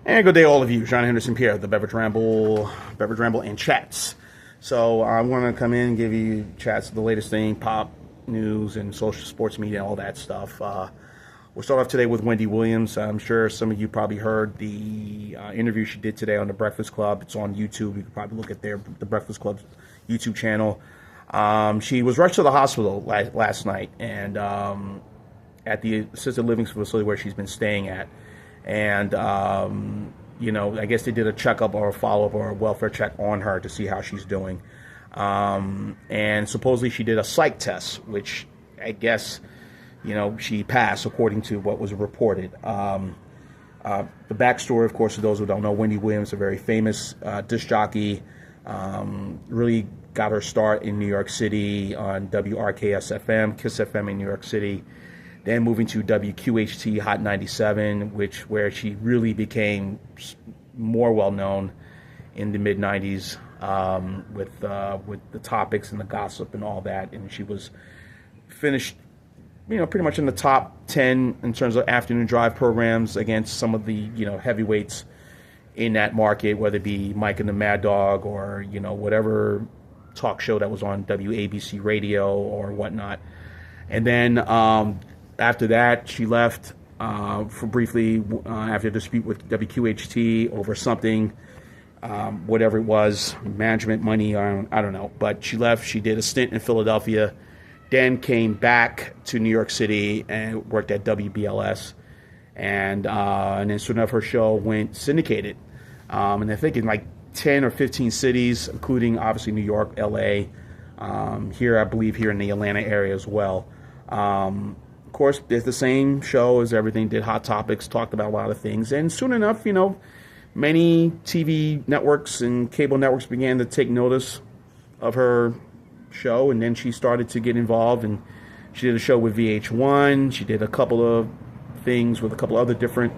And good day, all of you. John Henderson Pierre, the Beverage Ramble and Chats. So I want to come in and give you chats of the latest thing, pop news and social sports media, and all that stuff. We'll start off today with Wendy Williams. I'm sure some of you probably heard the interview she did today on The Breakfast Club. It's on YouTube. You can probably look at the Breakfast Club's YouTube channel. She was rushed to the hospital last night and at the assisted living facility where she's been staying at. And, I guess they did a checkup or a follow-up or a welfare check on her to see how she's doing. And supposedly she did a psych test, which I guess, she passed according to what was reported. The backstory, of course, for those who don't know, Wendy Williams, a very famous disc jockey, really got her start in New York City on WRKS-FM, KISS FM in New York City. Then moving to WQHT Hot 97, where she really became more well-known in the mid-90s with the topics and the gossip and all that. And she was finished, pretty much in the top 10 in terms of afternoon drive programs against some of the, heavyweights in that market, whether it be Mike and the Mad Dog or, whatever talk show that was on WABC radio or whatnot. And then after that, she left for briefly after a dispute with WQHT over something, whatever it was, management money, I don't know. But she left. She did a stint in Philadelphia, then came back to New York City and worked at WBLS. And then soon enough, her show went syndicated. And I think in like 10 or 15 cities, including obviously New York, LA, here in the Atlanta area as well. Of course, it's the same show as everything, did hot topics, talked about a lot of things. And soon enough, many TV networks and cable networks began to take notice of her show. And then she started to get involved. And she did a show with VH1. She did a couple of things with a couple other different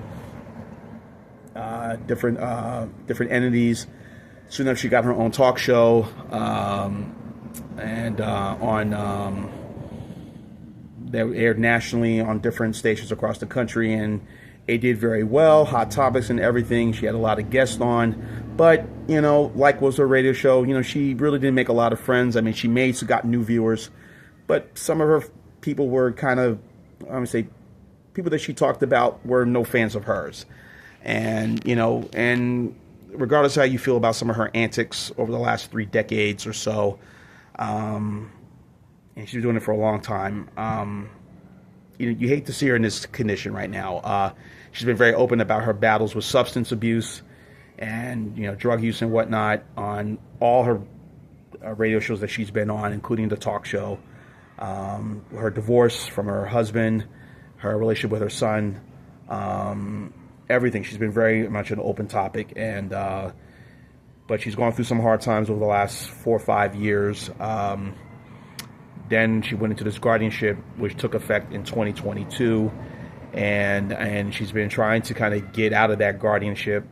entities. Soon enough, she got her own talk show that aired nationally on different stations across the country, and it did very well, hot topics and everything. She had a lot of guests on, but, like was her radio show, she really didn't make a lot of friends. I mean, she got new viewers, but some of her people were kind of, I would say, people that she talked about were no fans of hers. And, and regardless of how you feel about some of her antics over the last 3 decades or so, and she's doing it for a long time. You hate to see her in this condition right now. She's been very open about her battles with substance abuse and, drug use and whatnot on all her radio shows that she's been on, including the talk show. Her divorce from her husband, her relationship with her son, everything. She's been very much an open topic, and but she's gone through some hard times over the last 4 or 5 years. Then she went into this guardianship, which took effect in 2022, and she's been trying to kind of get out of that guardianship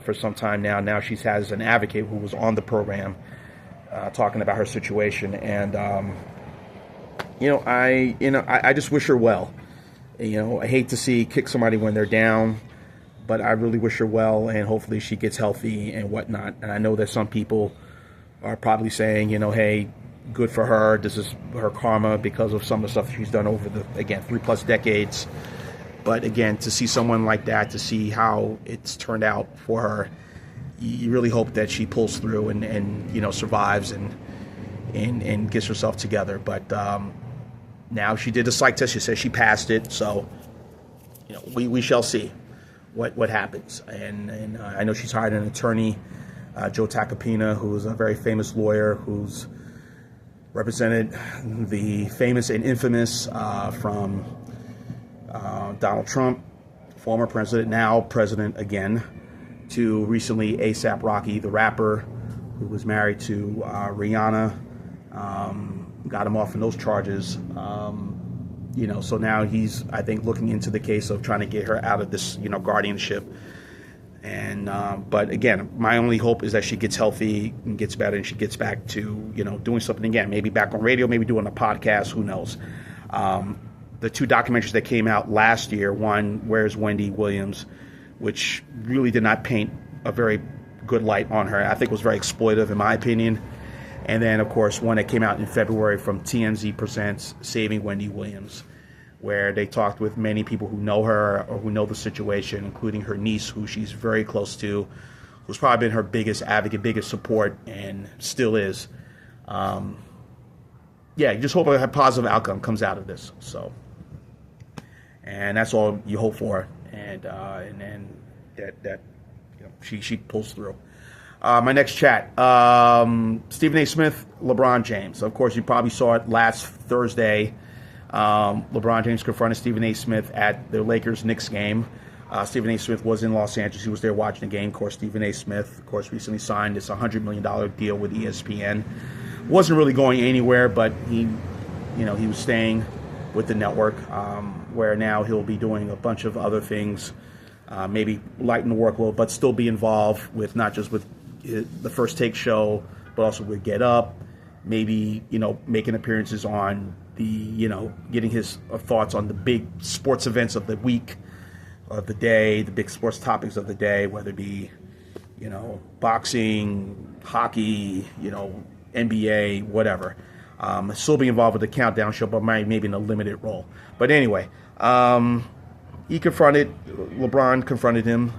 for some time now. Now she has an advocate who was on the program talking about her situation, and I just wish her well. I hate to kick somebody when they're down, but I really wish her well, and hopefully she gets healthy and whatnot. And I know that some people are probably saying, hey, good for her. This is her karma because of some of the stuff she's done over the, 3+ decades. But again, to see someone like that, to see how it's turned out for her, you really hope that she pulls through and survives and gets herself together. But now she did a psych test. She says she passed it. So, we shall see what happens. And I know she's hired an attorney, Joe Tacopina, who's a very famous lawyer who's represented the famous and infamous from Donald Trump, former president, now president again, to recently A$AP Rocky, the rapper, who was married to Rihanna, got him off on those charges. So now he's, I think, looking into the case of trying to get her out of this, guardianship. And but again, my only hope is that she gets healthy and gets better, and she gets back to doing something again. Maybe back on radio, maybe doing a podcast. Who knows? The 2 documentaries that came out last year. One, Where's Wendy Williams, which really did not paint a very good light on her. I think it was very exploitive, in my opinion. And then, of course, one that came out in February from TMZ Presents, Saving Wendy Williams, where they talked with many people who know her or who know the situation, including her niece, who she's very close to, who's probably been her biggest advocate, biggest support, and still is. Yeah, you just hope a positive outcome comes out of this. So, and that's all you hope for, and then that she pulls through. My next chat, Stephen A. Smith, LeBron James. Of course, you probably saw it last Thursday. LeBron James confronted Stephen A. Smith at the Lakers-Knicks game. Stephen A. Smith was in Los Angeles. He was there watching the game. Of course, Stephen A. Smith, of course, recently signed this $100 million deal with ESPN. Wasn't really going anywhere, but he was staying with the network, where now he'll be doing a bunch of other things, maybe lighten the workload, but still be involved with not just with the First Take show, but also with Get Up, maybe, making appearances on the, getting his thoughts on the big sports events of the week, of the day, the big sports topics of the day, whether it be, boxing, hockey, NBA, whatever. Still be involved with the Countdown show, but maybe in a limited role. But anyway, LeBron confronted him,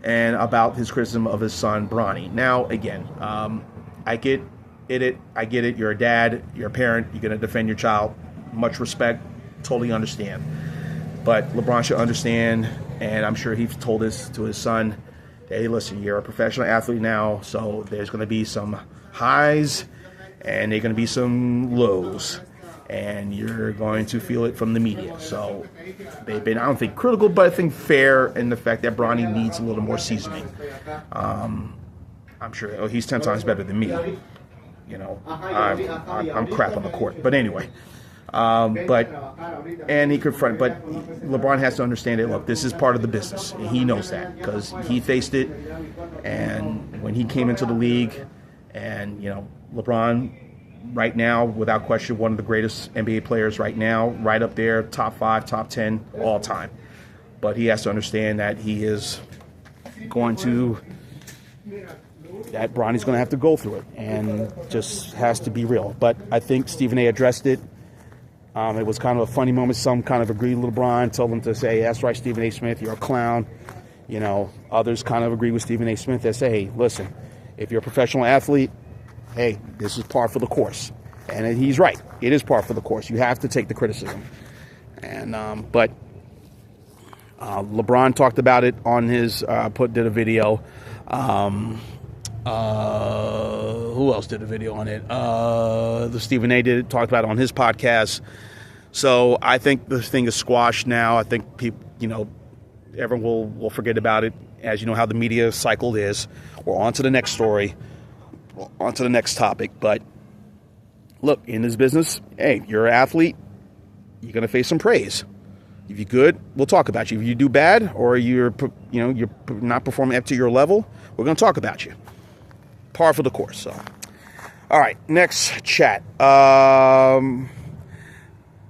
and about his criticism of his son, Brony. Now, again, I get it. You're a dad, you're a parent, you're going to defend your child. Much respect, totally understand. But LeBron should understand, and I'm sure he's told this to his son, hey, listen, you're a professional athlete now, so there's going to be some highs, and there's going to be some lows, and you're going to feel it from the media. So they've been, I don't think critical, but I think fair in the fact that Bronny needs a little more seasoning. I'm sure he's 10 times better than me. I'm crap on the court. But anyway, but LeBron has to understand that, look, this is part of the business. And he knows that because he faced it. And when he came into the league, and, LeBron, right now, without question, one of the greatest NBA players right now, right up there, top 5, top 10, all time. But he has to understand that he is going to, that Bronny's going to have to go through it, and just has to be real. But I think Stephen A. addressed it. It was kind of a funny moment. Some kind of agreed with LeBron, told him to say, that's right, Stephen A. Smith, you're a clown. Others kind of agree with Stephen A. Smith. They say, hey, listen, if you're a professional athlete, hey, this is par for the course. And he's right. It is par for the course. You have to take the criticism. And but LeBron talked about it on his did a video. Who else did a video on it? The Stephen A. talked about it on his podcast. So I think the thing is squashed now. I think people, everyone will forget about it. As you know how the media cycle is. We're on to the next story. On to the next topic. But look, in this business, hey, you're an athlete, you're going to face some praise. If you're good, we'll talk about you. If you do bad, or you're not performing up to your level, we're going to talk about you. Par for the course. So, all right, next chat.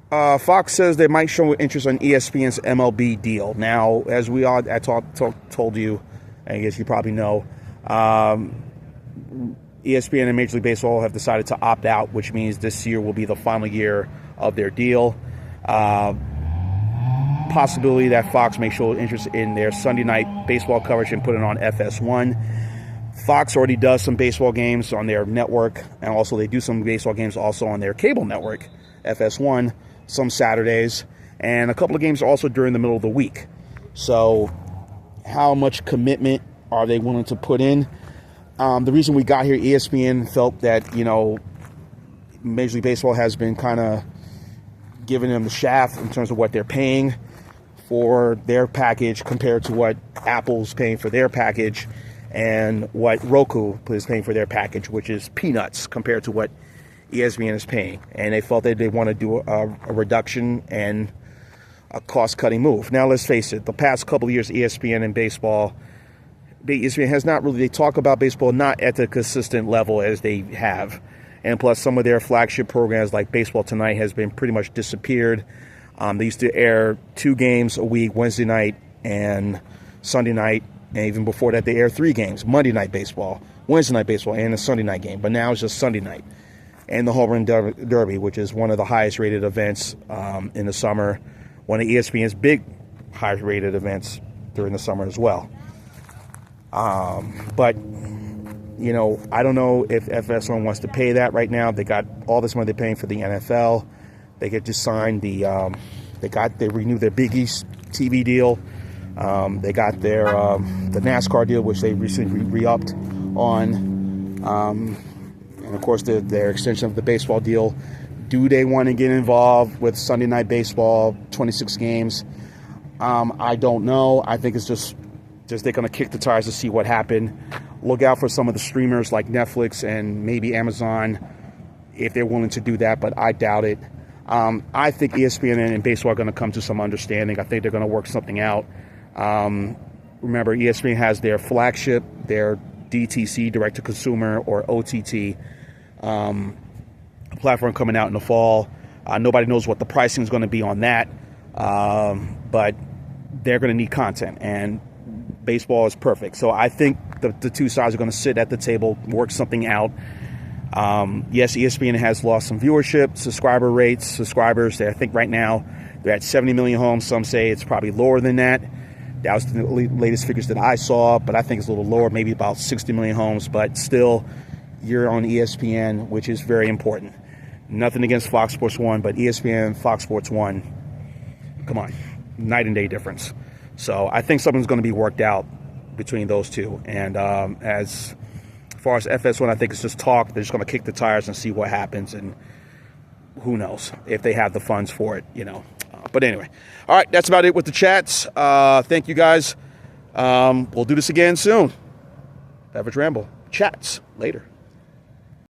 Fox says they might show interest on ESPN's MLB deal. Now, as I told you, I guess you probably know, ESPN and Major League Baseball have decided to opt out, which means this year will be the final year of their deal. Possibility that Fox may show interest in their Sunday night baseball coverage and put it on FS1. Fox already does some baseball games on their network, and also they do some baseball games also on their cable network, FS1, some Saturdays, and a couple of games also during the middle of the week. So how much commitment are they willing to put in? The reason we got here, ESPN felt that, Major League Baseball has been kind of giving them the shaft in terms of what they're paying for their package compared to what Apple's paying for their package and what Roku is paying for their package, which is peanuts compared to what ESPN is paying. And they felt that they want to do a reduction and a cost-cutting move. Now, let's face it, the past couple of years, ESPN has not really, they talk about baseball not at the consistent level as they have. And plus, some of their flagship programs like Baseball Tonight has been pretty much disappeared. They used to air 2 games a week, Wednesday night and Sunday night, and even before that they air 3 games: Monday Night Baseball, Wednesday Night Baseball, and a Sunday night game. But now it's just Sunday night. And the Home Run Derby, which is one of the highest rated events in the summer, one of ESPN's big highest rated events during the summer as well. But you know, I don't know if FS1 wants to pay that right now. They got all this money they're paying for the NFL. They get just signed they renewed their Big East TV deal. They got their the NASCAR deal, which they recently re-upped on, and of course their extension of the baseball deal. Do they want to get involved with Sunday Night Baseball, 26 games? I don't know. I think it's just they're going to kick the tires to see what happened. Look out for some of the streamers like Netflix and maybe Amazon if they're willing to do that, but I doubt it. I think ESPN and baseball are going to come to some understanding. I think they're going to work something out. Remember, ESPN has their flagship, their DTC, direct-to-consumer, or OTT platform coming out in the fall. Nobody knows what the pricing is going to be on that, but they're going to need content, and baseball is perfect. So I think the two sides are going to sit at the table, work something out. Yes, ESPN has lost some viewership, subscribers. I think right now they're at 70 million homes. Some say it's probably lower than that. That was the latest figures that I saw, but I think it's a little lower, maybe about 60 million homes. But still, you're on ESPN, which is very important. Nothing against Fox Sports 1, but ESPN, Fox Sports 1, come on, night and day difference. So I think something's going to be worked out between those two. And as far as FS1, I think it's just talk. They're just going to kick the tires and see what happens, and who knows if they have the funds for it, you know. But anyway, all right, that's about it with the chats. Thank you guys. We'll do this again soon. Beverage Ramble. Chats later.